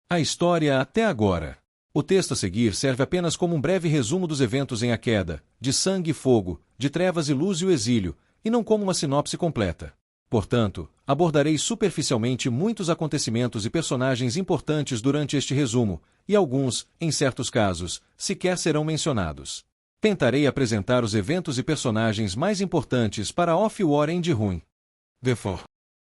A história até agora. O texto a seguir serve apenas como um breve resumo dos eventos em A Queda, de Sangue e Fogo, de Trevas e Luz e o Exílio, e não como uma sinopse completa. Portanto, abordarei superficialmente muitos acontecimentos e personagens importantes durante este resumo, e alguns, em certos casos, sequer serão mencionados. Tentarei apresentar os eventos e personagens mais importantes para Off-War End Ruin. Therefore.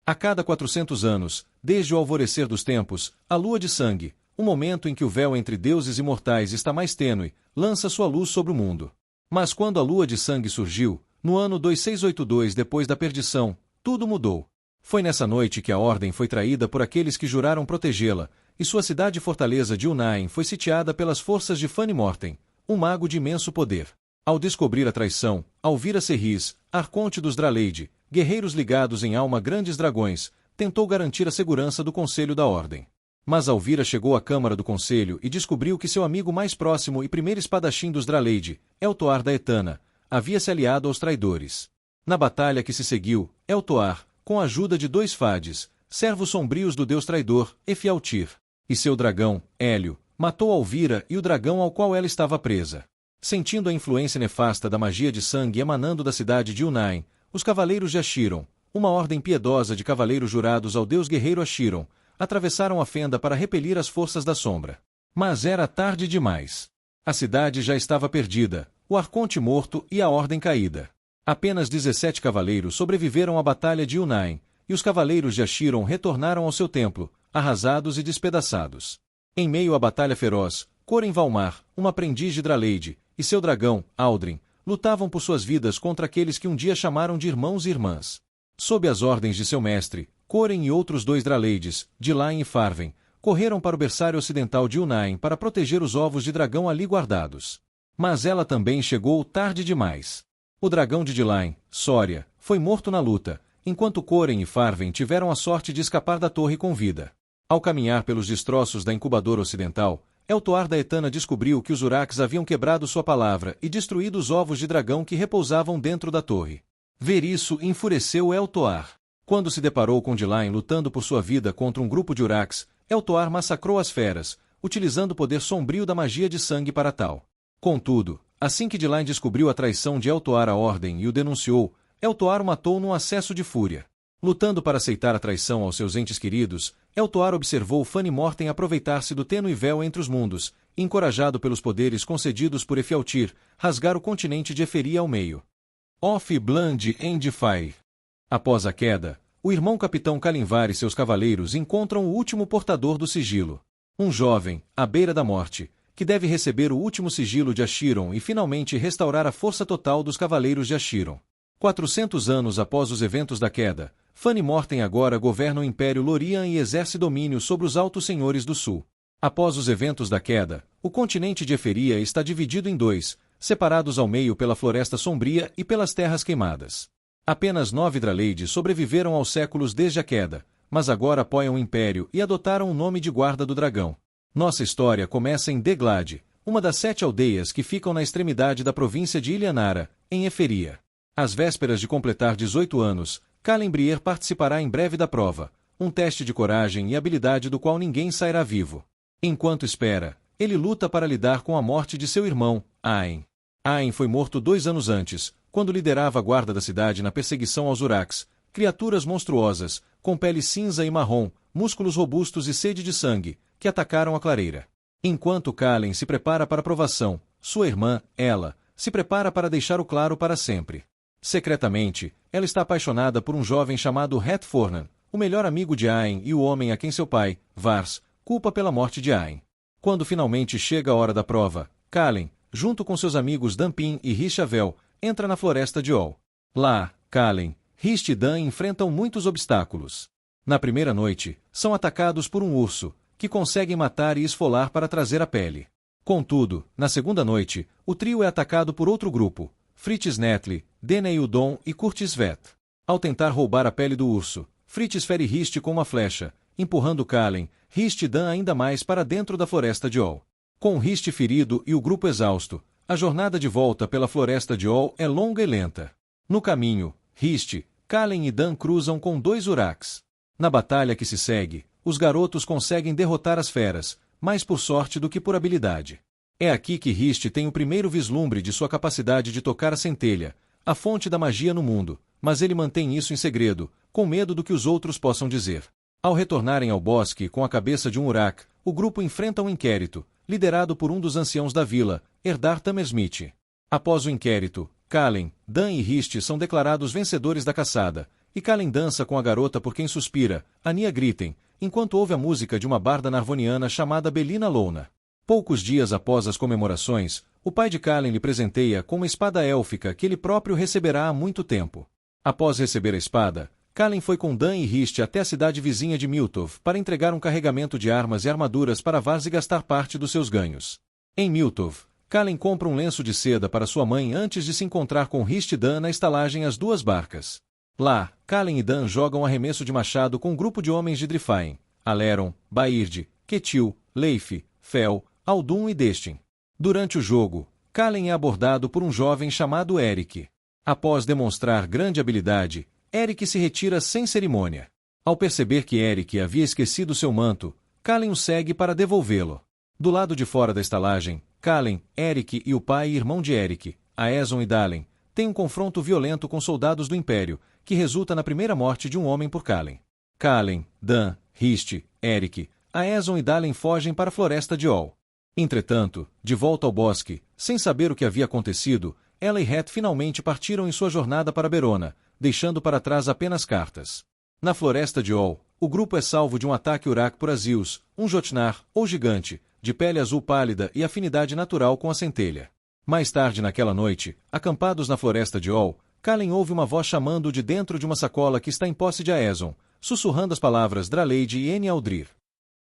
A cada 400 anos, desde o alvorecer dos tempos, a lua de sangue, o momento em que o véu entre deuses e mortais está mais tênue, lança sua luz sobre o mundo. Mas quando a lua de sangue surgiu, no ano 2682 depois da perdição, tudo mudou. Foi nessa noite que a Ordem foi traída por aqueles que juraram protegê-la, e sua cidade-fortaleza de Unain foi sitiada pelas forças de Fani Morten, um mago de imenso poder. Ao descobrir a traição, Alvira Serris, arconte dos Draleide, guerreiros ligados em alma grandes dragões, tentou garantir a segurança do Conselho da Ordem. Mas Alvira chegou à Câmara do Conselho e descobriu que seu amigo mais próximo e primeiro espadachim dos Draleide, Eltoar da Etana, havia se aliado aos traidores. Na batalha que se seguiu, Eltoar, com a ajuda de 2 Fades, servos sombrios do deus traidor, Efialtir, e seu dragão, Hélio, matou Alvira e o dragão ao qual ela estava presa. Sentindo a influência nefasta da magia de sangue emanando da cidade de Unain, os cavaleiros de Achiron, uma ordem piedosa de cavaleiros jurados ao deus guerreiro Achiron, atravessaram a fenda para repelir as forças da sombra. Mas era tarde demais. A cidade já estava perdida, o arconte morto e a ordem caída. Apenas 17 cavaleiros sobreviveram à batalha de Unain, e os cavaleiros de Achiron retornaram ao seu templo, arrasados e despedaçados. Em meio à batalha feroz, Coren Valmar, uma aprendiz de Draleide, e seu dragão, Aldrin, lutavam por suas vidas contra aqueles que um dia chamaram de irmãos e irmãs. Sob as ordens de seu mestre, Coren e outros 2 Draleides, Dilain e Farven, correram para o berçário ocidental de Unain para proteger os ovos de dragão ali guardados. Mas ela também chegou tarde demais. O dragão de Dilain, Soria, foi morto na luta, enquanto Coren e Farven tiveram a sorte de escapar da torre com vida. Ao caminhar pelos destroços da incubadora ocidental, Eltoar da Etana descobriu que os Uraques haviam quebrado sua palavra e destruído os ovos de dragão que repousavam dentro da torre. Ver isso enfureceu Eltoar. Quando se deparou com Dilain lutando por sua vida contra um grupo de Uraques, Eltoar massacrou as feras, utilizando o poder sombrio da magia de sangue para tal. Contudo, assim que Dilain descobriu a traição de Eltoar à Ordem e o denunciou, Eltoar o matou num acesso de fúria. Lutando para aceitar a traição aos seus entes queridos, Eltoar observou Fani Morten aproveitar-se do tênue véu entre os mundos, e, encorajado pelos poderes concedidos por Efialtir, rasgar o continente de Eferia ao meio. Off-Bland End Fire. Após a queda, o irmão capitão Kalimvar e seus cavaleiros encontram o último portador do sigilo. Um jovem, à beira da morte, que deve receber o último sigilo de Achiron e finalmente restaurar a força total dos cavaleiros de Achiron. 400 anos após os eventos da queda, Fani Morten agora governa o Império Lorien e exerce domínio sobre os Altos Senhores do Sul. Após os eventos da queda, o continente de Eferia está dividido em 2, separados ao meio pela Floresta Sombria e pelas Terras Queimadas. Apenas 9 Draleide sobreviveram aos séculos desde a queda, mas agora apoiam o Império e adotaram o nome de Guarda do Dragão. Nossa história começa em Deglade, uma das 7 aldeias que ficam na extremidade da província de Ilianara, em Eferia. Às vésperas de completar 18 anos, Calembrier participará em breve da prova, um teste de coragem e habilidade do qual ninguém sairá vivo. Enquanto espera, ele luta para lidar com a morte de seu irmão, Aen. Aen foi morto 2 anos antes, quando liderava a guarda da cidade na perseguição aos Uraques, criaturas monstruosas, com pele cinza e marrom, músculos robustos e sede de sangue, que atacaram a clareira. Enquanto Kalen se prepara para a provação, sua irmã, ela, se prepara para deixar o claro para sempre. Secretamente, ela está apaixonada por um jovem chamado Het Fornan, o melhor amigo de Aen e o homem a quem seu pai, Vars, culpa pela morte de Aen. Quando finalmente chega a hora da prova, Kalen, junto com seus amigos Dampin e Rishavel, entra na floresta de Ol. Lá, Kalen, Rist e Dan enfrentam muitos obstáculos. Na primeira noite, são atacados por um urso, que conseguem matar e esfolar para trazer a pele. Contudo, na segunda noite, o trio é atacado por outro grupo, Fritz Netli, Deneildon e Curtis Vet. Ao tentar roubar a pele do urso, Fritz fere Rist com uma flecha, empurrando Kalen, Rist e Dan ainda mais para dentro da floresta de Ol. Com Rist ferido e o grupo exausto, a jornada de volta pela floresta de Ol é longa e lenta. No caminho, Rist, Kalen e Dan cruzam com 2 Uraques. Na batalha que se segue, os garotos conseguem derrotar as feras, mais por sorte do que por habilidade. É aqui que Rist tem o primeiro vislumbre de sua capacidade de tocar a centelha, a fonte da magia no mundo, mas ele mantém isso em segredo, com medo do que os outros possam dizer. Ao retornarem ao bosque com a cabeça de um Urak, o grupo enfrenta um inquérito, liderado por um dos anciãos da vila, Erdar Tamersmith. Após o inquérito, Kalen, Dan e Rist são declarados vencedores da caçada, e Kalen dança com a garota por quem suspira, Ania Gritten, enquanto ouve a música de uma barda narvoniana chamada Belina Louna. Poucos dias após as comemorações, o pai de Kalen lhe presenteia com uma espada élfica que ele próprio receberá há muito tempo. Após receber a espada, Kalen foi com Dan e Rist até a cidade vizinha de Miltov para entregar um carregamento de armas e armaduras para Vars e gastar parte dos seus ganhos. Em Miltov, Kalen compra um lenço de seda para sua mãe antes de se encontrar com Rist e Dan na estalagem As Duas Barcas. Lá, Kalen e Dan jogam arremesso de machado com um grupo de homens de Drifain, Aleron, Baird, Ketil, Leif, Fel, Aldun e Destin. Durante o jogo, Kalen é abordado por um jovem chamado Eric. Após demonstrar grande habilidade, Eric se retira sem cerimônia. Ao perceber que Eric havia esquecido seu manto, Kalen o segue para devolvê-lo. Do lado de fora da estalagem, Kalen, Eric e o pai e irmão de Eric, Aeson e Dalen, têm um confronto violento com soldados do Império, que resulta na primeira morte de um homem por Kalen. Kalen, Dan, Rist, Eric, Aeson e Dalen fogem para a floresta de Ol. Entretanto, de volta ao bosque, sem saber o que havia acontecido, ela e Het finalmente partiram em sua jornada para Berona, deixando para trás apenas cartas. Na floresta de Ol, o grupo é salvo de um ataque Urak por Azius, um Jotnar, ou gigante, de pele azul pálida e afinidade natural com a centelha. Mais tarde naquela noite, acampados na floresta de Ol, Kalen ouve uma voz chamando-o de dentro de uma sacola que está em posse de Aeson, sussurrando as palavras Draleid e Enialdrir.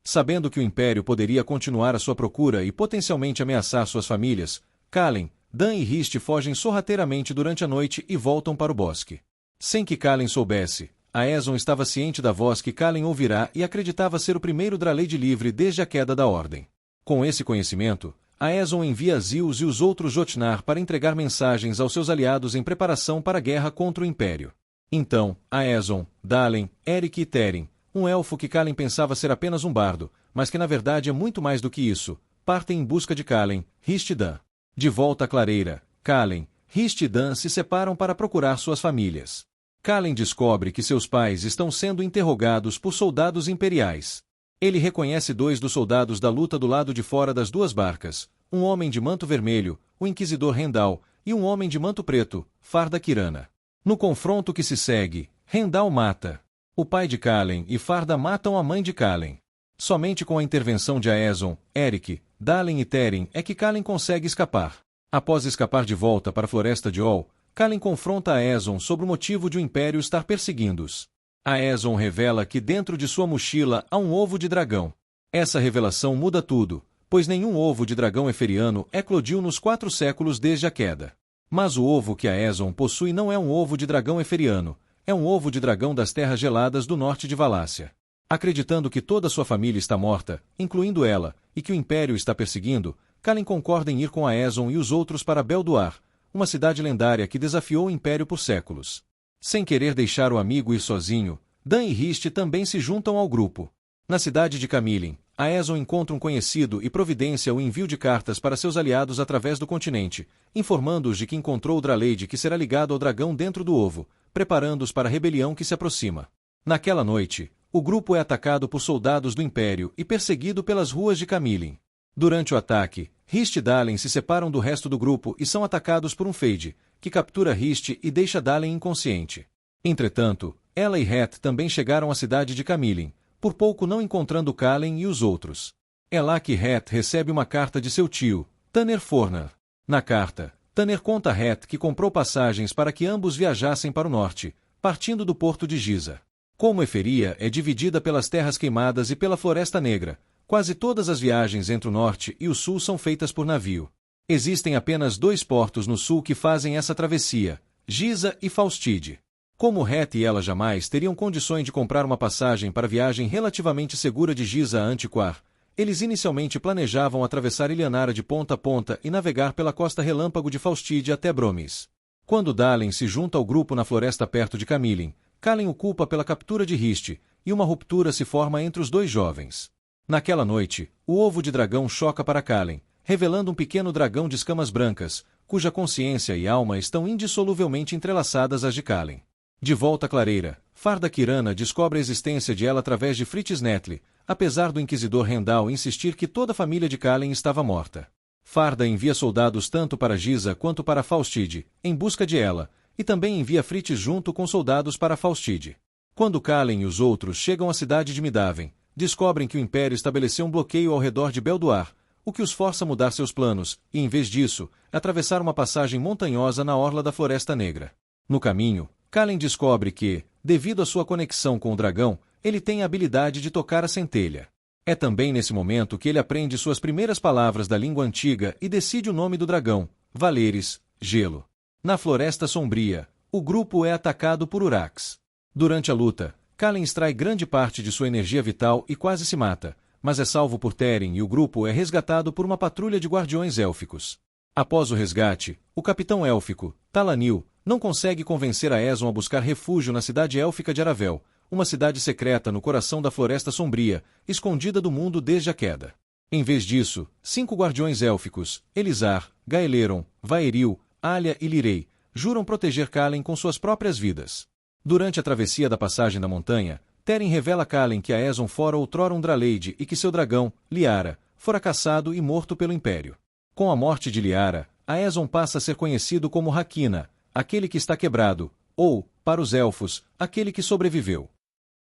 Sabendo que o Império poderia continuar a sua procura e potencialmente ameaçar suas famílias, Kalen, Dan e Rist fogem sorrateiramente durante a noite e voltam para o bosque. Sem que Kalen soubesse, Aeson estava ciente da voz que Kalen ouvirá e acreditava ser o primeiro Draleid livre desde a queda da Ordem. Com esse conhecimento, Aeson envia Azius e os outros Jotnar para entregar mensagens aos seus aliados em preparação para a guerra contra o Império. Então, Aeson, Dalen, Eric e Teren, um elfo que Kalen pensava ser apenas um bardo, mas que na verdade é muito mais do que isso, partem em busca de Kalen, Rist e Dan. De volta à clareira, Kalen, Rist e Dan se separam para procurar suas famílias. Kalen descobre que seus pais estão sendo interrogados por soldados imperiais. Ele reconhece dois dos soldados da luta do lado de fora das duas barcas, um homem de manto vermelho, o inquisidor Rendal, e um homem de manto preto, Farda Kirana. No confronto que se segue, Rendal mata. O pai de Kalen e Farda matam a mãe de Kalen. Somente com a intervenção de Aeson, Eric, Dalen e Teren é que Kalen consegue escapar. Após escapar de volta para a floresta de Ol, Kalen confronta Aeson sobre o motivo de o Império estar perseguindo-os. Aeson revela que dentro de sua mochila há um ovo de dragão. Essa revelação muda tudo, pois nenhum ovo de dragão eferiano eclodiu nos 4 séculos desde a queda. Mas o ovo que Aeson possui não é um ovo de dragão eferiano, é um ovo de dragão das terras geladas do norte de Valácia. Acreditando que toda sua família está morta, incluindo ela, e que o Império está perseguindo, Kalen concorda em ir com Aeson e os outros para Belduar, uma cidade lendária que desafiou o Império por séculos. Sem querer deixar o amigo ir sozinho, Dan e Rist também se juntam ao grupo. Na cidade de Camilin, Aeson encontra um conhecido e providencia o envio de cartas para seus aliados através do continente, informando-os de que encontrou o Draleid que será ligado ao dragão dentro do ovo, preparando-os para a rebelião que se aproxima. Naquela noite, o grupo é atacado por soldados do Império e perseguido pelas ruas de Camilin. Durante o ataque, Rist e Dalen se separam do resto do grupo e são atacados por um Fade, que captura Rist e deixa Dalen inconsciente. Entretanto, ela e Het também chegaram à cidade de Camilin, por pouco não encontrando Kalen e os outros. É lá que Het recebe uma carta de seu tio, Tanner Fornar. Na carta, Tanner conta a Het que comprou passagens para que ambos viajassem para o norte, partindo do porto de Giza. Como Eferia é dividida pelas Terras Queimadas e pela Floresta Negra, quase todas as viagens entre o norte e o sul são feitas por navio. Existem apenas 2 portos no sul que fazem essa travessia, Giza e Faustide. Como Het e ela jamais teriam condições de comprar uma passagem para a viagem relativamente segura de Giza a Antiquar, eles inicialmente planejavam atravessar Ilianara de ponta a ponta e navegar pela costa relâmpago de Faustide até Bromis. Quando Dalen se junta ao grupo na floresta perto de Camilin, Kalen o culpa pela captura de Rist, e uma ruptura se forma entre os dois jovens. Naquela noite, o ovo de dragão choca para Kalen, revelando um pequeno dragão de escamas brancas, cuja consciência e alma estão indissoluvelmente entrelaçadas às de Kalen. De volta à clareira, Farda Kirana descobre a existência de ela através de Fritz Netli, apesar do inquisidor Rendal insistir que toda a família de Kalen estava morta. Farda envia soldados tanto para Giza quanto para Faustide, em busca de ela, e também envia Fritz junto com soldados para Faustide. Quando Kalen e os outros chegam à cidade de Midaven, descobrem que o Império estabeleceu um bloqueio ao redor de Belduar, o que os força a mudar seus planos, e em vez disso, atravessar uma passagem montanhosa na orla da Floresta Negra. No caminho, Kalen descobre que, devido à sua conexão com o dragão, ele tem a habilidade de tocar a centelha. É também nesse momento que ele aprende suas primeiras palavras da língua antiga e decide o nome do dragão, Valeres, Gelo. Na Floresta Sombria, o grupo é atacado por Urax. Durante a luta, Kalen extrai grande parte de sua energia vital e quase se mata, mas é salvo por Teren e o grupo é resgatado por uma patrulha de guardiões élficos. Após o resgate, o capitão élfico, Talanil, não consegue convencer a Ezon a buscar refúgio na cidade élfica de Aravel, uma cidade secreta no coração da Floresta Sombria, escondida do mundo desde a queda. Em vez disso, 5 guardiões élficos, Elizar, Gaeleron, Vaeril, Alia e Lirei, juram proteger Kalen com suas próprias vidas. Durante a travessia da passagem da montanha, Teren revela a Kalen que a Ezon fora outrora um Draleide e que seu dragão, Liara, fora caçado e morto pelo Império. Com a morte de Liara, a Ezon passa a ser conhecido como Hakina, aquele que está quebrado, ou, para os elfos, aquele que sobreviveu.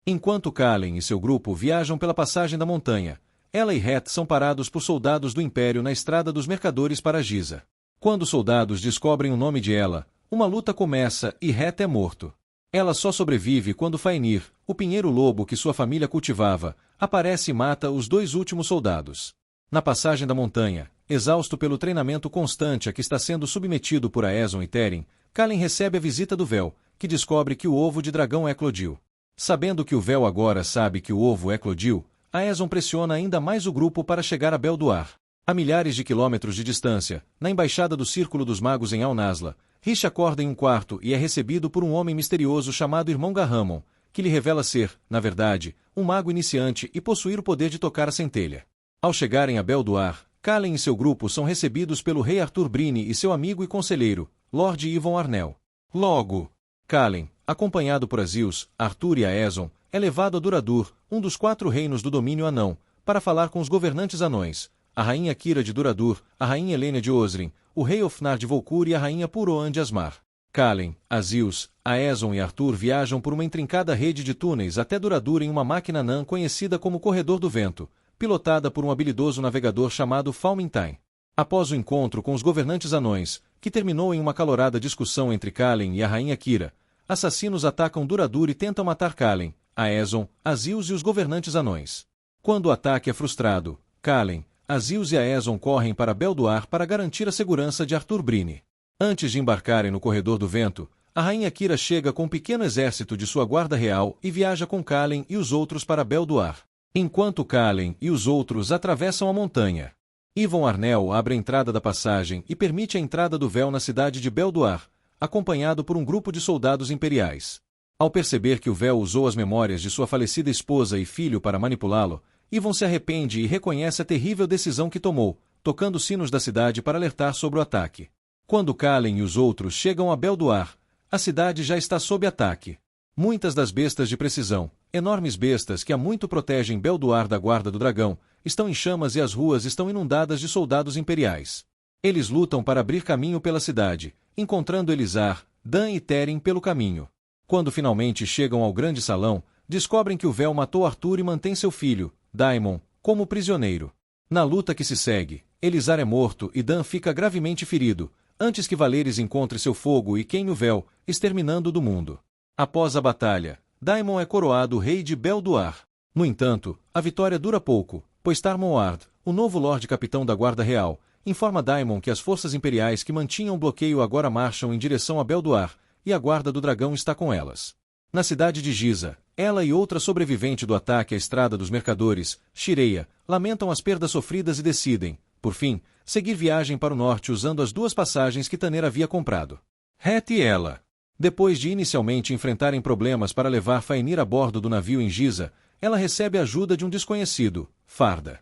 Enquanto Kalen e seu grupo viajam pela passagem da montanha, ela e Het são parados por soldados do Império na estrada dos mercadores para Giza. Quando os soldados descobrem o nome de ela, uma luta começa e Het é morto. Ela só sobrevive quando Faenir, o pinheiro-lobo que sua família cultivava, aparece e mata os 2 últimos soldados. Na passagem da montanha, exausto pelo treinamento constante a que está sendo submetido por Aezon e Teren, Kalen recebe a visita do Véu, que descobre que o ovo de dragão eclodiu. Sabendo que o Véu agora sabe que o ovo eclodiu, Aezon pressiona ainda mais o grupo para chegar a Belduar. A milhares de quilômetros de distância, na embaixada do Círculo dos Magos em Al-Nazla, Rish acorda em um quarto e é recebido por um homem misterioso chamado Irmão Garramon, que lhe revela ser, na verdade, um mago iniciante e possuir o poder de tocar a centelha. Ao chegarem a Belduar, Kalen e seu grupo são recebidos pelo rei Arthur Brine e seu amigo e conselheiro, Lord Yvon Arnel. Logo, Kalen, acompanhado por Azils, Arthur e Aezon, é levado a Duradur, um dos 4 reinos do domínio anão, para falar com os governantes anões, a rainha Kira de Duradur, a rainha Helena de Osrin, o rei Ofnar de Volcur e a rainha Puroan de Asmar. Kalen, Azils, Aezon e Arthur viajam por uma intrincada rede de túneis até Duradur em uma máquina anã conhecida como Corredor do Vento, pilotada por um habilidoso navegador chamado Falmintain. Após o encontro com os governantes anões, que terminou em uma acalorada discussão entre Kalen e a rainha Kira, assassinos atacam Duradur e tentam matar Kalen, Aezon, Azils e os governantes anões. Quando o ataque é frustrado, Kalen, Azils e Aezon correm para Belduar para garantir a segurança de Arthur Brine. Antes de embarcarem no Corredor do Vento, a rainha Kira chega com um pequeno exército de sua guarda real e viaja com Kalen e os outros para Belduar. Enquanto Kalen e os outros atravessam a montanha, Yvon Arnel abre a entrada da passagem e permite a entrada do Véu na cidade de Belduar, acompanhado por um grupo de soldados imperiais. Ao perceber que o Véu usou as memórias de sua falecida esposa e filho para manipulá-lo, Yvon se arrepende e reconhece a terrível decisão que tomou, tocando os sinos da cidade para alertar sobre o ataque. Quando Kalen e os outros chegam a Belduar, a cidade já está sob ataque. Muitas das bestas de precisão, enormes bestas que há muito protegem Belduar da guarda do dragão, estão em chamas e as ruas estão inundadas de soldados imperiais. Eles lutam para abrir caminho pela cidade, encontrando Elizar, Dan e Teren pelo caminho. Quando finalmente chegam ao grande salão, descobrem que o Véu matou Arthur e mantém seu filho, Daimon, como prisioneiro. Na luta que se segue, Elizar é morto e Dan fica gravemente ferido, antes que Valeres encontre seu fogo e queime o Véu, exterminando do mundo. Após a batalha, Daimon é coroado rei de Belduar. No entanto, a vitória dura pouco, pois Tarmoard, o novo Lorde Capitão da Guarda Real, informa Daimon que as forças imperiais que mantinham o bloqueio agora marcham em direção a Belduar, e a Guarda do Dragão está com elas. Na cidade de Giza, ela e outra sobrevivente do ataque à Estrada dos Mercadores, Shireia, lamentam as perdas sofridas e decidem, por fim, seguir viagem para o norte usando as 2 passagens que Taner havia comprado. Het e ela Depois de inicialmente enfrentarem problemas para levar Faenir a bordo do navio em Giza, ela recebe a ajuda de um desconhecido, Farda.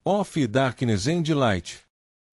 Of Darkness and Light.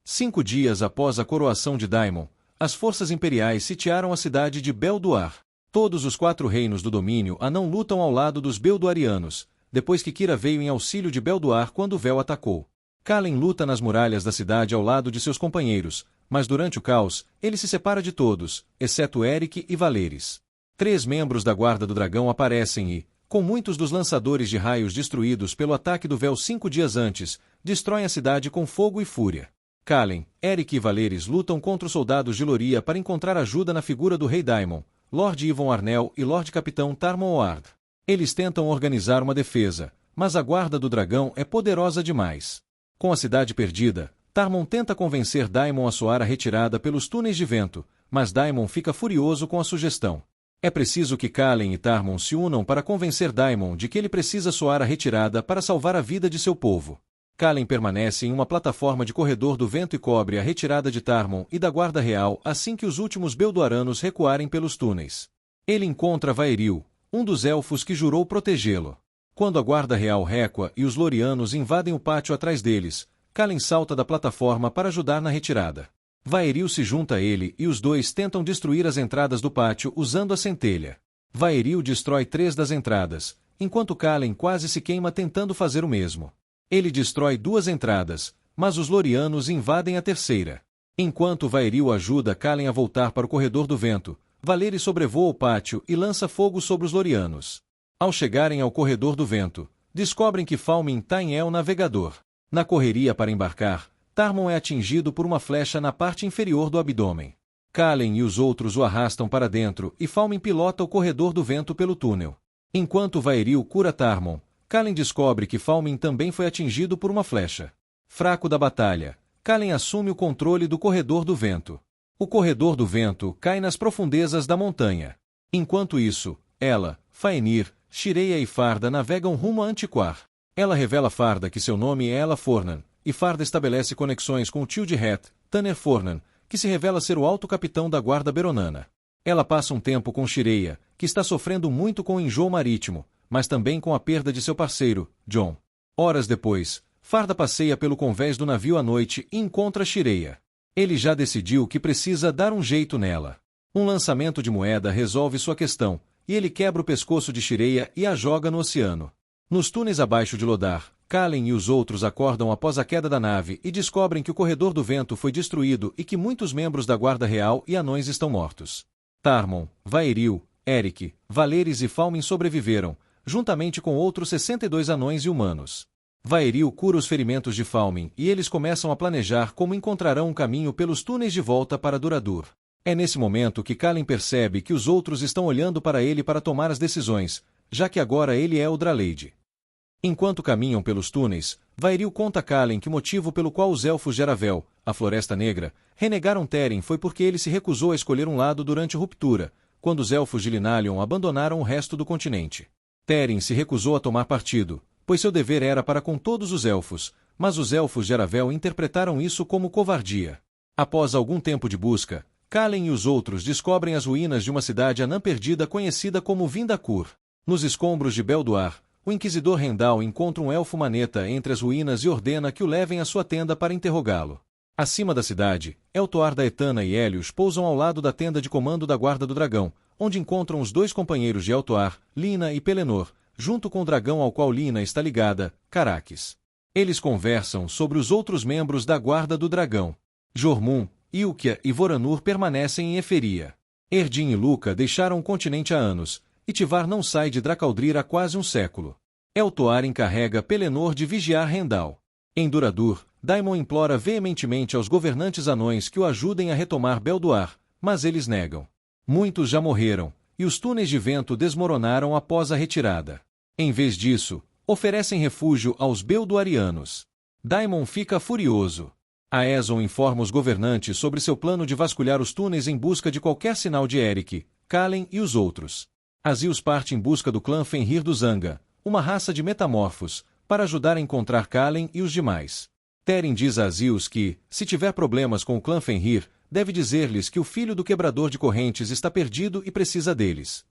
5 dias após a coroação de Daimon, as forças imperiais sitiaram a cidade de Belduar. Todos os 4 reinos do domínio anão lutam ao lado dos Belduarianos, depois que Kira veio em auxílio de Belduar quando Vel atacou. Kalen luta nas muralhas da cidade ao lado de seus companheiros, mas durante o caos, ele se separa de todos, exceto Eric e Valeris. 3 membros da Guarda do Dragão aparecem e, com muitos dos lançadores de raios destruídos pelo ataque do Vel 5 dias antes, destroem a cidade com fogo e fúria. Kalen, Eric e Valeris lutam contra os soldados de Loria para encontrar ajuda na figura do Rei Daimon, Lord Yvon Arnel e Lord Capitão Tarmon Oard. Eles tentam organizar uma defesa, mas a Guarda do Dragão é poderosa demais. Com a cidade perdida, Tarmon tenta convencer Daimon a soar a retirada pelos túneis de vento, mas Daimon fica furioso com a sugestão. É preciso que Kalen e Tarmon se unam para convencer Daimon de que ele precisa soar a retirada para salvar a vida de seu povo. Kalen permanece em uma plataforma de corredor do vento e cobre a retirada de Tarmon e da Guarda Real assim que os últimos Belduaranos recuarem pelos túneis. Ele encontra Vaeril, um dos elfos que jurou protegê-lo. Quando a Guarda Real recua e os Lorianos invadem o pátio atrás deles, Kalen salta da plataforma para ajudar na retirada. Vaeril se junta a ele e os dois tentam destruir as entradas do pátio usando a centelha. Vaeril destrói 3 das entradas, enquanto Kalen quase se queima tentando fazer o mesmo. Ele destrói 2 entradas, mas os Lorianos invadem a terceira. Enquanto Vaeril ajuda Kalen a voltar para o corredor do vento, Valeris sobrevoa o pátio e lança fogo sobre os Lorianos. Ao chegarem ao corredor do vento, descobrem que Falmin está em El Navegador. Na correria para embarcar, Tarmon é atingido por uma flecha na parte inferior do abdômen. Kalen e os outros o arrastam para dentro e Falmin pilota o corredor do vento pelo túnel. Enquanto Vaeril cura Tarmon, Kalen descobre que Falmin também foi atingido por uma flecha. Fraco da batalha, Kalen assume o controle do corredor do vento. O corredor do vento cai nas profundezas da montanha. Enquanto isso, ela, Faenir, Shireia e Farda navegam rumo a Antiquar. Ela revela a Farda que seu nome é Ela Fornan, e Farda estabelece conexões com o tio de Het, Tanner Fornan, que se revela ser o alto capitão da Guarda Beronana. Ela passa um tempo com Shireia, que está sofrendo muito com o enjoo marítimo, mas também com a perda de seu parceiro, Jon. Horas depois, Farda passeia pelo convés do navio à noite e encontra Shireia. Ele já decidiu que precisa dar um jeito nela. Um lançamento de moeda resolve sua questão, e ele quebra o pescoço de Shireia e a joga no oceano. Nos túneis abaixo de Lodar, Kalen e os outros acordam após a queda da nave e descobrem que o corredor do vento foi destruído e que muitos membros da Guarda Real e anões estão mortos. Tarmon, Vaeril, Eric, Valeris e Falmin sobreviveram, juntamente com outros 62 anões e humanos. Vaeril cura os ferimentos de Falmin e eles começam a planejar como encontrarão um caminho pelos túneis de volta para Duradur. É nesse momento que Kalen percebe que os outros estão olhando para ele para tomar as decisões, já que agora ele é o Draleide. Enquanto caminham pelos túneis, Vaeril conta a Kalen que o motivo pelo qual os elfos de Aravel, a Floresta Negra, renegaram Teren foi porque ele se recusou a escolher um lado durante a ruptura, quando os elfos de Linalion abandonaram o resto do continente. Teren se recusou a tomar partido, pois seu dever era para com todos os elfos, mas os elfos de Aravel interpretaram isso como covardia. Após algum tempo de busca, Kalen e os outros descobrem as ruínas de uma cidade anã perdida conhecida como Vindacur. Nos escombros de Belduar, o inquisidor Rendal encontra um elfo maneta entre as ruínas e ordena que o levem à sua tenda para interrogá-lo. Acima da cidade, Eltoar da Etana e Hélios pousam ao lado da tenda de comando da Guarda do Dragão, onde encontram os 2 companheiros de Eltoar, Lina e Pelenor, junto com o dragão ao qual Lina está ligada, Caraques. Eles conversam sobre os outros membros da Guarda do Dragão. Jormun, Ilkia e Voranur permanecem em Eferia. Erdin e Luca deixaram o continente há anos, e Tivar não sai de Dracaldrir há quase um século. Eltoar encarrega Pelenor de vigiar Rendal. Em Duradur, Daimon implora veementemente aos governantes anões que o ajudem a retomar Belduar, mas eles negam. Muitos já morreram, e os túneis de vento desmoronaram após a retirada. Em vez disso, oferecem refúgio aos Belduarianos. Daimon fica furioso. Aeson informa os governantes sobre seu plano de vasculhar os túneis em busca de qualquer sinal de Eric, Kalen e os outros. Azius parte em busca do clã Fenrir do Zanga, uma raça de metamorfos, para ajudar a encontrar Kalen e os demais. Teren diz a Azius que, se tiver problemas com o clã Fenrir, deve dizer-lhes que o filho do quebrador de correntes está perdido e precisa deles.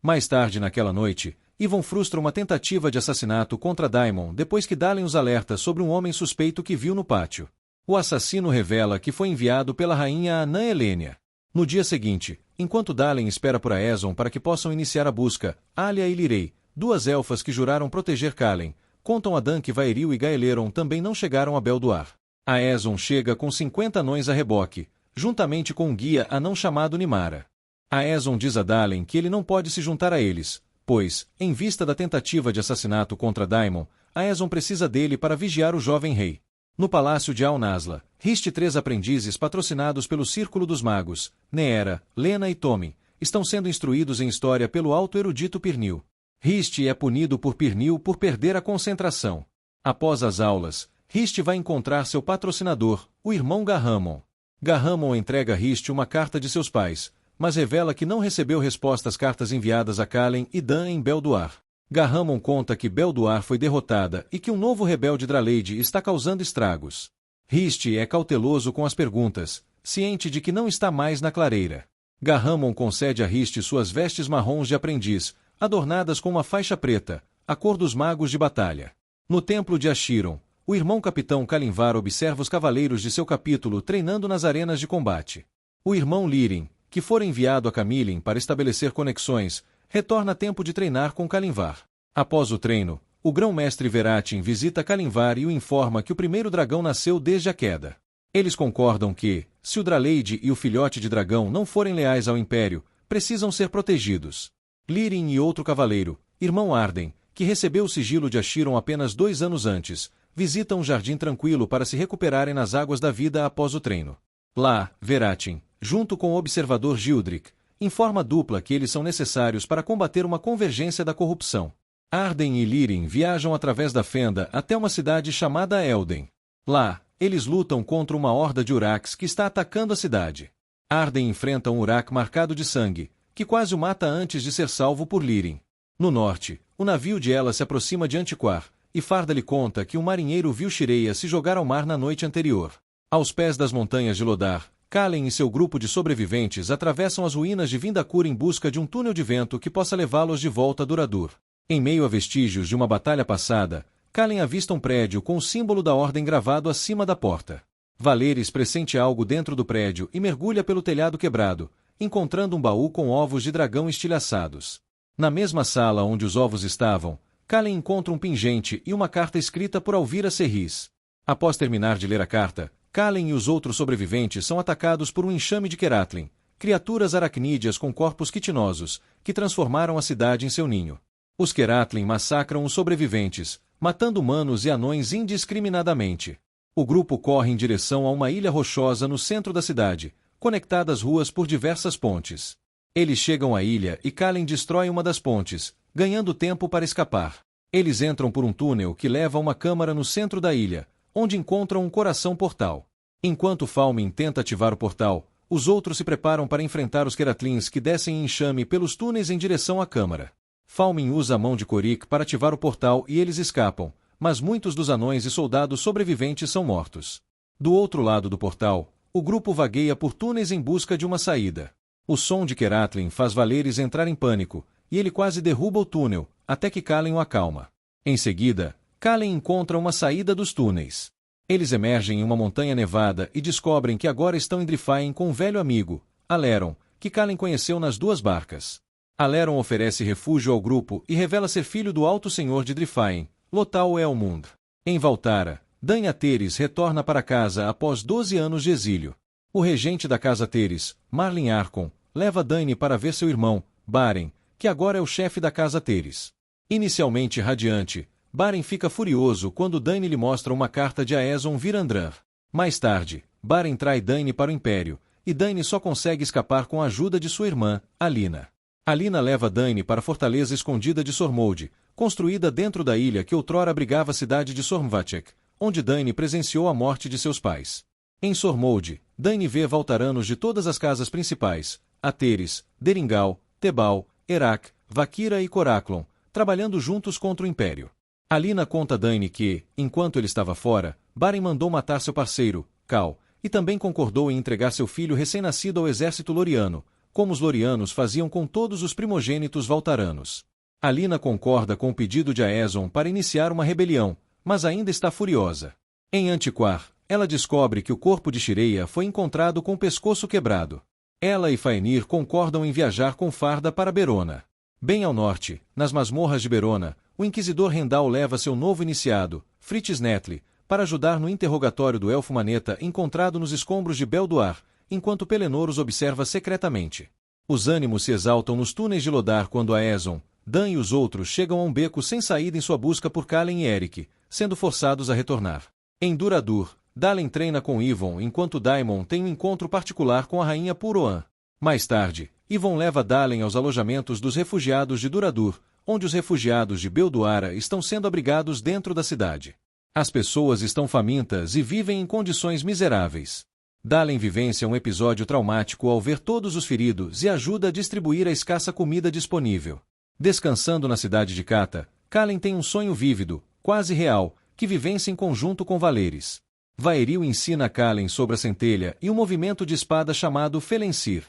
Mais tarde naquela noite, Ivan frustra uma tentativa de assassinato contra Daimon depois que Dalen os alerta sobre um homem suspeito que viu no pátio. O assassino revela que foi enviado pela rainha Anã Helênia. No dia seguinte, enquanto Dalen espera por Aeson para que possam iniciar a busca, Alia e Lirei, duas elfas que juraram proteger Kalen, contam a Dan que Vaeril e Gaeleron também não chegaram a Belduar. Aeson chega com 50 anões a reboque, juntamente com um guia anão chamado Nimara. Aeson diz a Dalen que ele não pode se juntar a eles, pois, em vista da tentativa de assassinato contra Daimon, Aeson precisa dele para vigiar o jovem rei. No palácio de Al-Nazla, Riste e 3 aprendizes patrocinados pelo Círculo dos Magos, Neera, Lena e Tommen, estão sendo instruídos em história pelo alto erudito Pirnil. Riste é punido por Pirnil por perder a concentração. Após as aulas, Riste vai encontrar seu patrocinador, o irmão Garramon. Garramon entrega a Riste uma carta de seus pais, mas revela que não recebeu resposta às cartas enviadas a Kalen e Dan em Belduar. Garramon conta que Belduar foi derrotada e que um novo rebelde Draleide está causando estragos. Riste é cauteloso com as perguntas, ciente de que não está mais na clareira. Garramon concede a Riste suas vestes marrons de aprendiz, adornadas com uma faixa preta, a cor dos magos de batalha. No templo de Achiron, o irmão capitão Kalinvar observa os cavaleiros de seu capítulo treinando nas arenas de combate. O irmão Lirin, que fora enviado a Camilin para estabelecer conexões, retorna a tempo de treinar com Kalinvar. Após o treino, o grão-mestre Veratin visita Kalinvar e o informa que o primeiro dragão nasceu desde a queda. Eles concordam que, se o Draleide e o filhote de dragão não forem leais ao Império, precisam ser protegidos. Lirin e outro cavaleiro, irmão Arden, que recebeu o sigilo de Achiron apenas 2 anos antes, visitam um jardim tranquilo para se recuperarem nas águas da vida após o treino. Lá, Veratin, junto com o observador Gildrick, informa a dupla que eles são necessários para combater uma convergência da corrupção. Arden e Lirin viajam através da fenda até uma cidade chamada Elden. Lá, eles lutam contra uma horda de Uraks que está atacando a cidade. Arden enfrenta um Urak marcado de sangue, que quase o mata antes de ser salvo por Lirin. No norte, o navio de Ela se aproxima de Antiquar, e Farda lhe conta que um marinheiro viu Shireia se jogar ao mar na noite anterior. Aos pés das montanhas de Lodar, Kalen e seu grupo de sobreviventes atravessam as ruínas de Vindacur em busca de um túnel de vento que possa levá-los de volta a Duradur. Em meio a vestígios de uma batalha passada, Kalen avista um prédio com o símbolo da ordem gravado acima da porta. Valeris pressente algo dentro do prédio e mergulha pelo telhado quebrado, encontrando um baú com ovos de dragão estilhaçados. Na mesma sala onde os ovos estavam, Kalen encontra um pingente e uma carta escrita por Alvira Serris. Após terminar de ler a carta, Kalen e os outros sobreviventes são atacados por um enxame de Keratlin, criaturas aracnídeas com corpos quitinosos, que transformaram a cidade em seu ninho. Os Keratlin massacram os sobreviventes, matando humanos e anões indiscriminadamente. O grupo corre em direção a uma ilha rochosa no centro da cidade, conectada às ruas por diversas pontes. Eles chegam à ilha e Kalen destrói uma das pontes, ganhando tempo para escapar. Eles entram por um túnel que leva a uma câmara no centro da ilha, onde encontram um coração portal. Enquanto Falmin tenta ativar o portal, os outros se preparam para enfrentar os Keratlins que descem em enxame pelos túneis em direção à câmara. Falmin usa a mão de Korik para ativar o portal e eles escapam, mas muitos dos anões e soldados sobreviventes são mortos. Do outro lado do portal, o grupo vagueia por túneis em busca de uma saída. O som de Keratlin faz Valeris entrar em pânico, e ele quase derruba o túnel, até que Kalen o acalma. Em seguida, Kalen encontra uma saída dos túneis. Eles emergem em uma montanha nevada e descobrem que agora estão em Drifaen com um velho amigo, Aleron, que Kalen conheceu nas 2 barcas. Aleron oferece refúgio ao grupo e revela ser filho do Alto Senhor de Drifaen, Lothal Elmund. Em Valtara, Dan Teres retorna para casa após 12 anos de exílio. O regente da casa Teres, Marlin Arkon, leva Dany para ver seu irmão, Baren, que agora é o chefe da casa Teres. Inicialmente radiante, Baren fica furioso quando Dany lhe mostra uma carta de Aeson Virandran. Mais tarde, Baren trai Dany para o Império, e Dany só consegue escapar com a ajuda de sua irmã, Alina. Alina leva Dany para a fortaleza escondida de Sormolde, construída dentro da ilha que outrora abrigava a cidade de Sormvacek, onde Dany presenciou a morte de seus pais. Em Sormolde, Dany vê Valtaranos de todas as casas principais, Ateres, Deringal, Tebal, Herak, Vakira e Coraklon, trabalhando juntos contra o Império. Alina conta a Dany que, enquanto ele estava fora, Baren mandou matar seu parceiro, Cal, e também concordou em entregar seu filho recém-nascido ao exército loriano, como os lorianos faziam com todos os primogênitos valtaranos. Alina concorda com o pedido de Aeson para iniciar uma rebelião, mas ainda está furiosa. Em Antiquar, ela descobre que o corpo de Shireia foi encontrado com o pescoço quebrado. Ela e Faenir concordam em viajar com Farda para Berona. Bem ao norte, nas masmorras de Berona, o inquisidor Rendal leva seu novo iniciado, Fritz Netli, para ajudar no interrogatório do elfo Maneta encontrado nos escombros de Belduar, enquanto Pelennor os observa secretamente. Os ânimos se exaltam nos túneis de Lodar quando Aeson, Dan e os outros chegam a um beco sem saída em sua busca por Kalen e Eric, sendo forçados a retornar. Em Duradur, Dalen treina com Yvon enquanto Daimon tem um encontro particular com a rainha Puroan. Mais tarde, Yvon leva Dalen aos alojamentos dos refugiados de Duradur, onde os refugiados de Belduara estão sendo abrigados dentro da cidade. As pessoas estão famintas e vivem em condições miseráveis. Dalen vivencia um episódio traumático ao ver todos os feridos e ajuda a distribuir a escassa comida disponível. Descansando na cidade de Cata, Kalen tem um sonho vívido, quase real, que vivencia em conjunto com Valeris. Vaeril ensina a Kalen sobre a centelha e um movimento de espada chamado Felencir.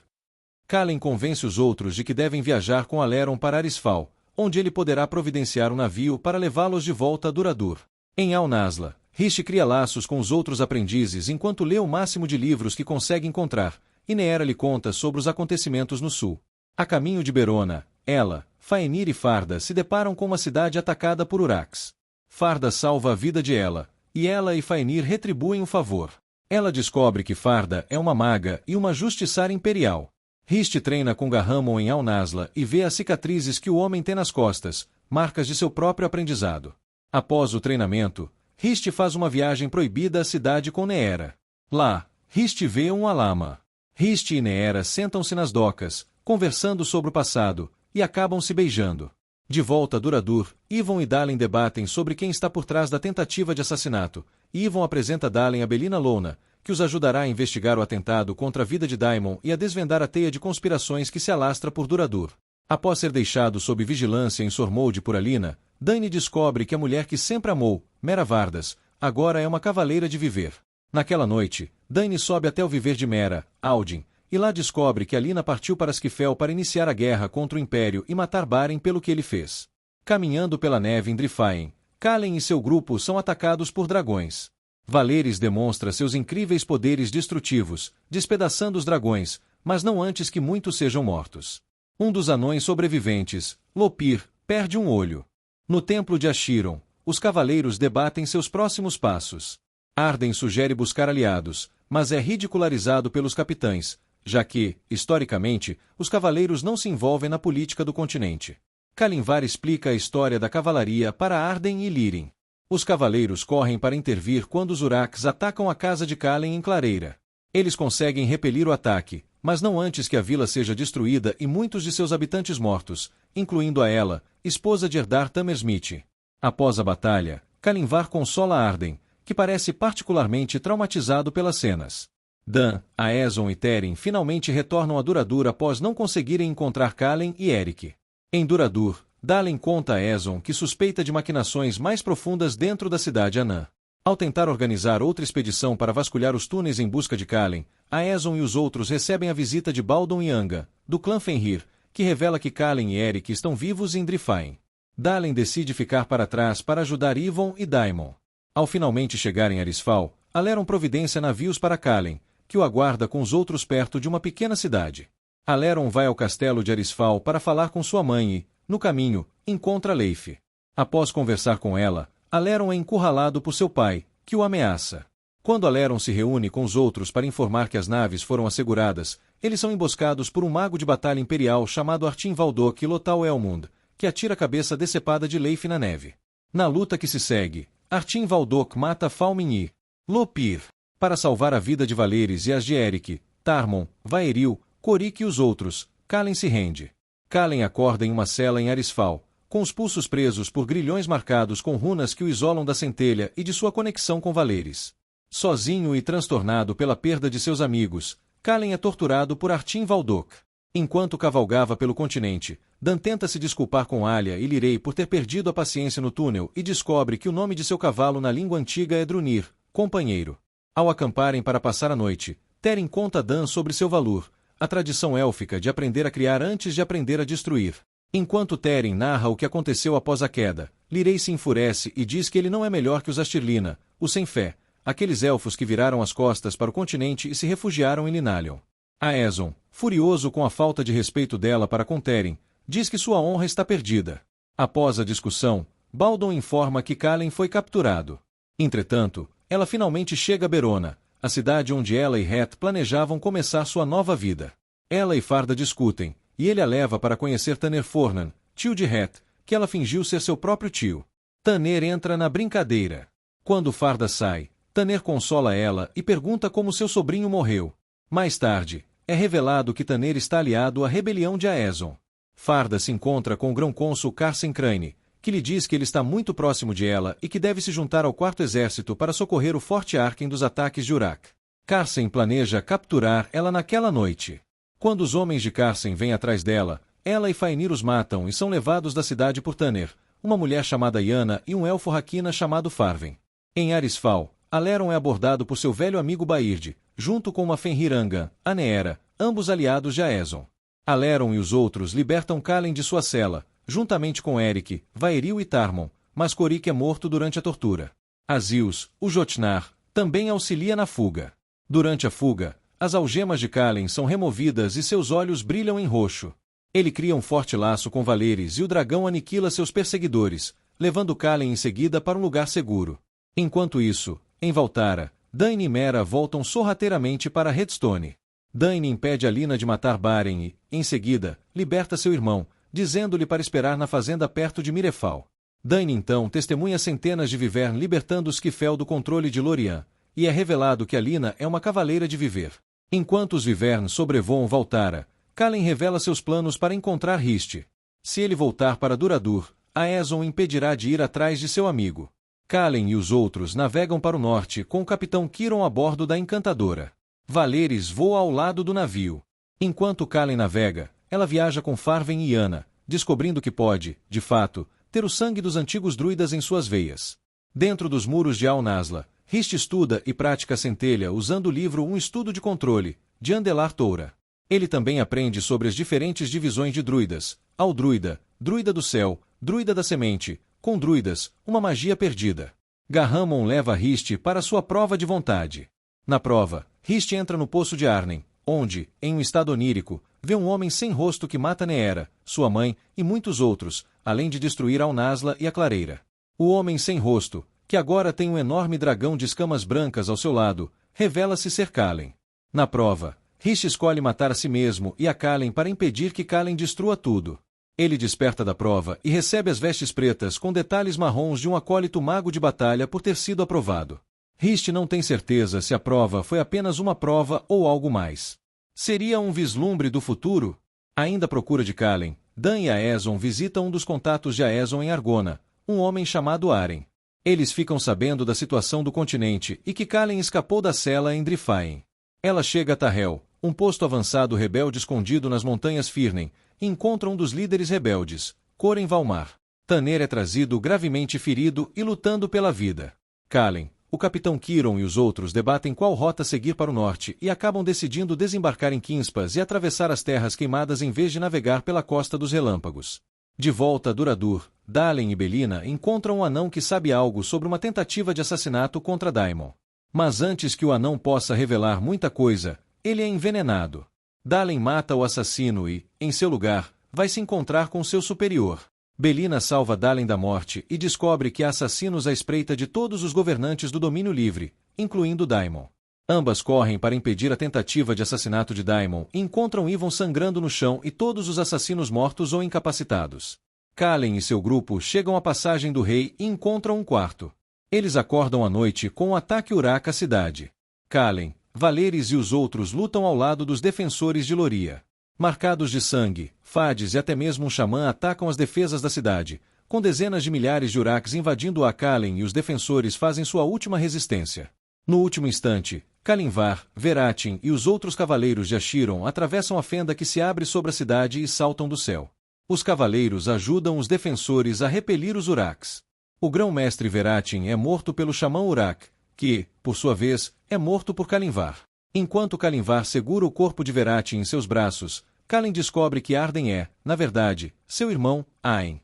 Kalen convence os outros de que devem viajar com Aleron para Arisfal, onde ele poderá providenciar um navio para levá-los de volta a Duradur. Em Al-Nazla, Rish cria laços com os outros aprendizes enquanto lê o máximo de livros que consegue encontrar, e Neera lhe conta sobre os acontecimentos no sul. A caminho de Berona, ela, Faenir e Farda se deparam com uma cidade atacada por Urax. Farda salva a vida de ela e Faenir retribuem o favor. Ela descobre que Farda é uma maga e uma justiçara imperial. Rist treina com Garramon em Al-Nazla e vê as cicatrizes que o homem tem nas costas, marcas de seu próprio aprendizado. Após o treinamento, Rist faz uma viagem proibida à cidade com Neera. Lá, Rist vê um Alama. Rist e Neera sentam-se nas docas, conversando sobre o passado, e acabam se beijando. De volta a Duradur, Yvon e Dalen debatem sobre quem está por trás da tentativa de assassinato, e Yvon apresenta Dalen a Belina Lona, que os ajudará a investigar o atentado contra a vida de Daimon e a desvendar a teia de conspirações que se alastra por Duradur. Após ser deixado sob vigilância em Sormolde por Alina, Dany descobre que a mulher que sempre amou, Mera Vardas, agora é uma cavaleira de viver. Naquela noite, Dany sobe até o viver de Mera, Aldin, e lá descobre que Alina partiu para Esquifel para iniciar a guerra contra o Império e matar Baren pelo que ele fez. Caminhando pela neve em Drifaen, Kalen e seu grupo são atacados por dragões. Valeris demonstra seus incríveis poderes destrutivos, despedaçando os dragões, mas não antes que muitos sejam mortos. Um dos anões sobreviventes, Lopir, perde um olho. No templo de Ashiron, os cavaleiros debatem seus próximos passos. Arden sugere buscar aliados, mas é ridicularizado pelos capitães, já que, historicamente, os cavaleiros não se envolvem na política do continente. Kalimvar explica a história da cavalaria para Arden e Lirin. Os cavaleiros correm para intervir quando os Urax atacam a casa de Kalen em Clareira. Eles conseguem repelir o ataque, mas não antes que a vila seja destruída e muitos de seus habitantes mortos, incluindo a ela, esposa de Erdar Tamersmith. Após a batalha, Kalimvar consola Arden, que parece particularmente traumatizado pelas cenas. Dan, Aeson e Teren finalmente retornam a Duradur após não conseguirem encontrar Kalen e Eric. Em Duradur, Dalen conta a Aeson que suspeita de maquinações mais profundas dentro da cidade anã. Ao tentar organizar outra expedição para vasculhar os túneis em busca de Kalen, Aeson e os outros recebem a visita de Baldon e Anga, do clã Fenrir, que revela que Kalen e Eric estão vivos em Drifaen. Dalen decide ficar para trás para ajudar Yvon e Daimon. Ao finalmente chegarem a Arisfal, Aleron providencia navios para Kalen, que o aguarda com os outros perto de uma pequena cidade. Aleron vai ao castelo de Arisfal para falar com sua mãe e, no caminho, encontra Leif. Após conversar com ela, Aleron é encurralado por seu pai, que o ameaça. Quando Aleron se reúne com os outros para informar que as naves foram asseguradas, eles são emboscados por um mago de batalha imperial chamado Artin Valdok Lotal Elmund, que atira a cabeça decepada de Leif na neve. Na luta que se segue, Artin Valdok mata Falmin e Lopir. Para salvar a vida de Valeris e as de Eric, Tarmon, Vaeril, Korik e os outros, Kalen se rende. Kalen acorda em uma cela em Arisfal, com os pulsos presos por grilhões marcados com runas que o isolam da centelha e de sua conexão com Valeris. Sozinho e transtornado pela perda de seus amigos, Kalen é torturado por Artin Valdok. Enquanto cavalgava pelo continente, Dan tenta se desculpar com Alia e Lirei por ter perdido a paciência no túnel e descobre que o nome de seu cavalo na língua antiga é Drunir, companheiro. Ao acamparem para passar a noite, Teren conta a Dan sobre seu valor, a tradição élfica de aprender a criar antes de aprender a destruir. Enquanto Teren narra o que aconteceu após a queda, Lirei se enfurece e diz que ele não é melhor que os Astirlina, os sem fé, aqueles elfos que viraram as costas para o continente e se refugiaram em Linalion. Aeson, furioso com a falta de respeito dela para com Teren, diz que sua honra está perdida. Após a discussão, Baldon informa que Calen foi capturado. Entretanto, ela finalmente chega a Berona, a cidade onde ela e Het planejavam começar sua nova vida. Ela e Farda discutem, e ele a leva para conhecer Taner Fornan, tio de Het, que ela fingiu ser seu próprio tio. Taner entra na brincadeira. Quando Farda sai, Taner consola ela e pergunta como seu sobrinho morreu. Mais tarde, é revelado que Taner está aliado à rebelião de Aeson. Farda se encontra com o grão-cônsul Carsen Crane, que lhe diz que ele está muito próximo de ela e que deve se juntar ao quarto exército para socorrer o Forte Arken dos ataques de Urak. Carsen planeja capturar ela naquela noite. Quando os homens de Carsen vêm atrás dela, ela e Faenir os matam e são levados da cidade por Taner, uma mulher chamada Yana e um elfo Hakina chamado Farven. Em Arisfal, Aleron é abordado por seu velho amigo Baird, junto com uma Fenrir Angan, a Neera, ambos aliados de Aeson. Aleron e os outros libertam Calen de sua cela, juntamente com Eric, Vaeril e Tarmon, mas Korik é morto durante a tortura. Azils, o Jotnar, também auxilia na fuga. Durante a fuga, as algemas de Calen são removidas e seus olhos brilham em roxo. Ele cria um forte laço com Valeris e o dragão aniquila seus perseguidores, levando Calen em seguida para um lugar seguro. Enquanto isso, em Valtara, Dain e Mera voltam sorrateiramente para Redstone. Dain impede Alina de matar Baren e, em seguida, liberta seu irmão, dizendo-lhe para esperar na fazenda perto de Mirefal. Dain então testemunha centenas de Vivern libertando Skifel do controle de Lorien, e é revelado que Alina é uma cavaleira de Viver. Enquanto os Vivern sobrevoam Valtara, Calen revela seus planos para encontrar Riste. Se ele voltar para Duradur, Aeson o impedirá de ir atrás de seu amigo. Calen e os outros navegam para o norte com o capitão Kiron a bordo da Encantadora. Valeris voa ao lado do navio. Enquanto Calen navega, ela viaja com Farven e Yana, descobrindo que pode, de fato, ter o sangue dos antigos druidas em suas veias. Dentro dos muros de Al-Nazla, Riste estuda e pratica a centelha usando o livro Um Estudo de Controle, de Andelar Toura. Ele também aprende sobre as diferentes divisões de druidas, Aldruida, Druida do Céu, Druida da Semente, com druidas, uma magia perdida. Garramon leva Riste para sua prova de vontade. Na prova, Riste entra no Poço de Arnen, onde, em um estado onírico, vê um homem sem rosto que mata Neera, sua mãe, e muitos outros, além de destruir Al-Nazla e a clareira. O homem sem rosto, que agora tem um enorme dragão de escamas brancas ao seu lado, revela-se ser Calen. Na prova, Riste escolhe matar a si mesmo e a Calen para impedir que Calen destrua tudo. Ele desperta da prova e recebe as vestes pretas com detalhes marrons de um acólito mago de batalha por ter sido aprovado. Riste não tem certeza se a prova foi apenas uma prova ou algo mais. Seria um vislumbre do futuro? Ainda à procura de Calen, Dan e Aeson visitam um dos contatos de Aeson em Argona, um homem chamado Aren. Eles ficam sabendo da situação do continente e que Calen escapou da cela em Drifaen. Ela chega a Tahel, um posto avançado rebelde escondido nas montanhas Firnen, e encontra um dos líderes rebeldes, Coren Valmar. Taner é trazido gravemente ferido e lutando pela vida. Calen, o capitão Kiron e os outros debatem qual rota seguir para o norte e acabam decidindo desembarcar em Kinspas e atravessar as terras queimadas em vez de navegar pela costa dos relâmpagos. De volta a Duradur, Dalen e Belina encontram um anão que sabe algo sobre uma tentativa de assassinato contra Daimon. Mas antes que o anão possa revelar muita coisa, ele é envenenado. Dalen mata o assassino e, em seu lugar, vai se encontrar com seu superior. Belina salva Dalen da morte e descobre que há assassinos à espreita de todos os governantes do domínio livre, incluindo Daimon. Ambas correm para impedir a tentativa de assassinato de Daimon e encontram Yvon sangrando no chão e todos os assassinos mortos ou incapacitados. Calen e seu grupo chegam à passagem do rei e encontram um quarto. Eles acordam à noite com um ataque Urak à cidade. Calen, Valeris e os outros lutam ao lado dos defensores de Loria. Marcados de sangue, Fades e até mesmo um xamã atacam as defesas da cidade, com dezenas de milhares de Uraks invadindo a Calen e os defensores fazem sua última resistência. No último instante, Kalinvar, Veratin e os outros cavaleiros de Ashiron atravessam a fenda que se abre sobre a cidade e saltam do céu. Os cavaleiros ajudam os defensores a repelir os Uraks. O grão-mestre Veratin é morto pelo xamã Urak, que, por sua vez, é morto por Kalinvar. Enquanto Kalinvar segura o corpo de Verati em seus braços, Kalin descobre que Arden é, na verdade, seu irmão, Aen.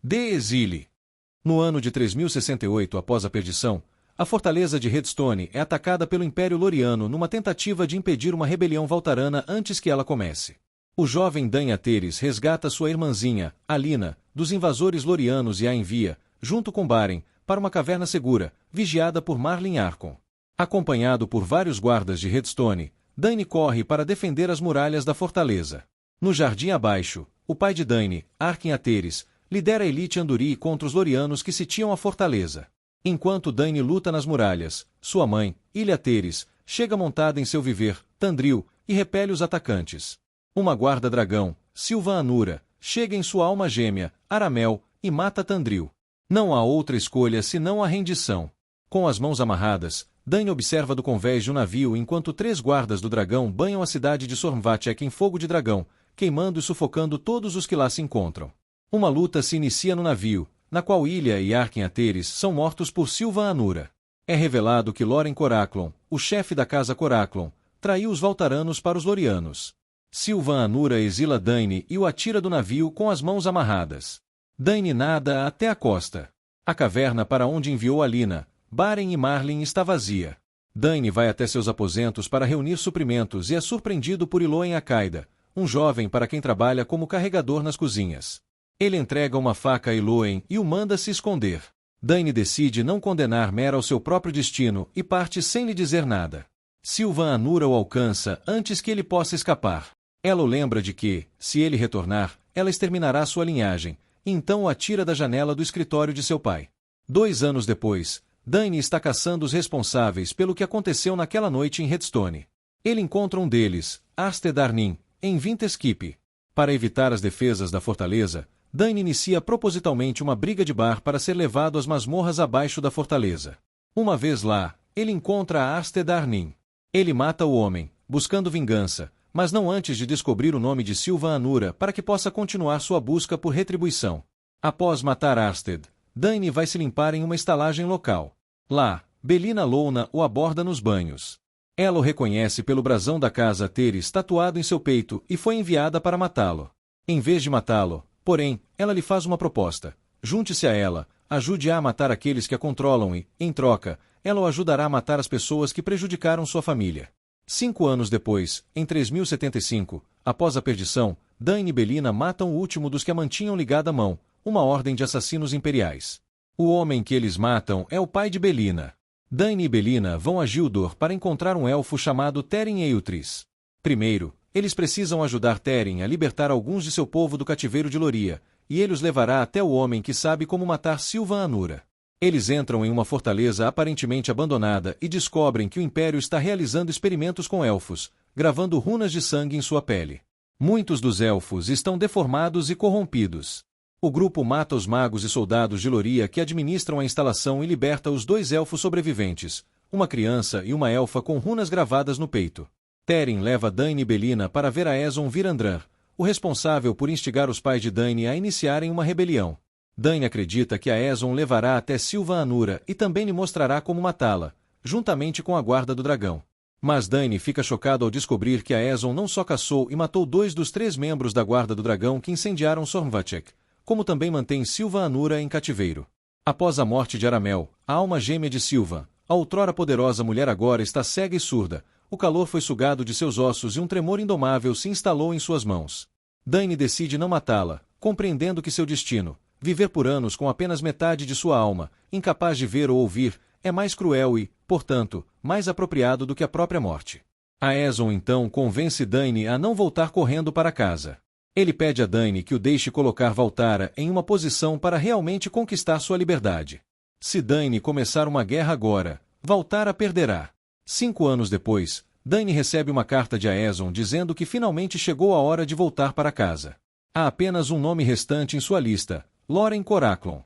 De Exile. No ano de 3068 após a perdição, a fortaleza de Redstone é atacada pelo Império Loriano numa tentativa de impedir uma rebelião valtarana antes que ela comece. O jovem Dain Ateris resgata sua irmãzinha, Alina, dos invasores lorianos e a envia, junto com Baren, para uma caverna segura, vigiada por Marlin Arcon. Acompanhado por vários guardas de Redstone, Dain corre para defender as muralhas da fortaleza. No jardim abaixo, o pai de Dain, Arkin Ateris, lidera a elite Anduri contra os lorianos que sitiam a fortaleza. Enquanto Dain luta nas muralhas, sua mãe, Ilha Ateris, chega montada em seu viver, Tandril, e repele os atacantes. Uma guarda-dragão, Silvan Anura, chega em sua alma gêmea, Aramel, e mata Tandril. Não há outra escolha senão a rendição. Com as mãos amarradas, Dain observa do convés de um navio enquanto 3 guardas do dragão banham a cidade de Sormvatek em fogo de dragão, queimando e sufocando todos os que lá se encontram. Uma luta se inicia no navio, na qual Ilha e Arkin Ateris são mortos por Silvan Anura. É revelado que Loren Coraclon, o chefe da casa Coraclon, traiu os Valtaranos para os Lorianos. Silvan Anura exila Dain e o atira do navio com as mãos amarradas. Dain nada até a costa. A caverna para onde enviou Alina, Baren e Marlin está vazia. Dain vai até seus aposentos para reunir suprimentos e é surpreendido por Iloen Akaida, um jovem para quem trabalha como carregador nas cozinhas. Ele entrega uma faca a Iloen e o manda se esconder. Dain decide não condenar Mera ao seu próprio destino e parte sem lhe dizer nada. Silvan Anura o alcança antes que ele possa escapar. Ela o lembra de que, se ele retornar, ela exterminará sua linhagem, e então o atira da janela do escritório de seu pai. 2 anos depois, Dain está caçando os responsáveis pelo que aconteceu naquela noite em Redstone. Ele encontra um deles, Arsted Arnin, em Vinteskeep. Para evitar as defesas da fortaleza, Dain inicia propositalmente uma briga de bar para ser levado às masmorras abaixo da fortaleza. Uma vez lá, ele encontra Arsted Arnin. Ele mata o homem, buscando vingança, mas não antes de descobrir o nome de Silvan Anura para que possa continuar sua busca por retribuição. Após matar Arsted, Dain vai se limpar em uma estalagem local. Lá, Belina Louna o aborda nos banhos. Ela o reconhece pelo brasão da casa Ateris tatuado em seu peito e foi enviada para matá-lo. Em vez de matá-lo, porém, ela lhe faz uma proposta. Junte-se a ela, ajude-a a matar aqueles que a controlam e, em troca, ela o ajudará a matar as pessoas que prejudicaram sua família. 5 anos depois, em 3075, após a perdição, Dain e Belina matam o último dos que a mantinham ligada à mão, uma ordem de assassinos imperiais. O homem que eles matam é o pai de Belina. Dain e Belina vão a Gildor para encontrar um elfo chamado Teren Eutris. Primeiro, eles precisam ajudar Teren a libertar alguns de seu povo do cativeiro de Loria, e ele os levará até o homem que sabe como matar Silvan Anura. Eles entram em uma fortaleza aparentemente abandonada e descobrem que o Império está realizando experimentos com elfos, gravando runas de sangue em sua pele. Muitos dos elfos estão deformados e corrompidos. O grupo mata os magos e soldados de Loria que administram a instalação e liberta os 2 elfos sobreviventes, uma criança e uma elfa com runas gravadas no peito. Teren leva Dain e Belina para ver a Ezon Virandran, o responsável por instigar os pais de Dain a iniciarem uma rebelião. Dain acredita que a Ezon levará até Silvan Anura e também lhe mostrará como matá-la, juntamente com a guarda do dragão. Mas Dain fica chocado ao descobrir que a Ezon não só caçou e matou 2 dos 3 membros da guarda do dragão que incendiaram Sormvatek, como também mantém Silvan Anura em cativeiro. Após a morte de Aramel, a alma gêmea de Silvan, a outrora poderosa mulher agora está cega e surda, o calor foi sugado de seus ossos e um tremor indomável se instalou em suas mãos. Dain decide não matá-la, compreendendo que seu destino, viver por anos com apenas metade de sua alma, incapaz de ver ou ouvir, é mais cruel e, portanto, mais apropriado do que a própria morte. A Ezon então convence Dain a não voltar correndo para casa. Ele pede a Dain que o deixe colocar Valtara em uma posição para realmente conquistar sua liberdade. Se Dain começar uma guerra agora, Valtara perderá. 5 anos depois, Dain recebe uma carta de Aezon dizendo que finalmente chegou a hora de voltar para casa. Há apenas um nome restante em sua lista, Loren Coraclon.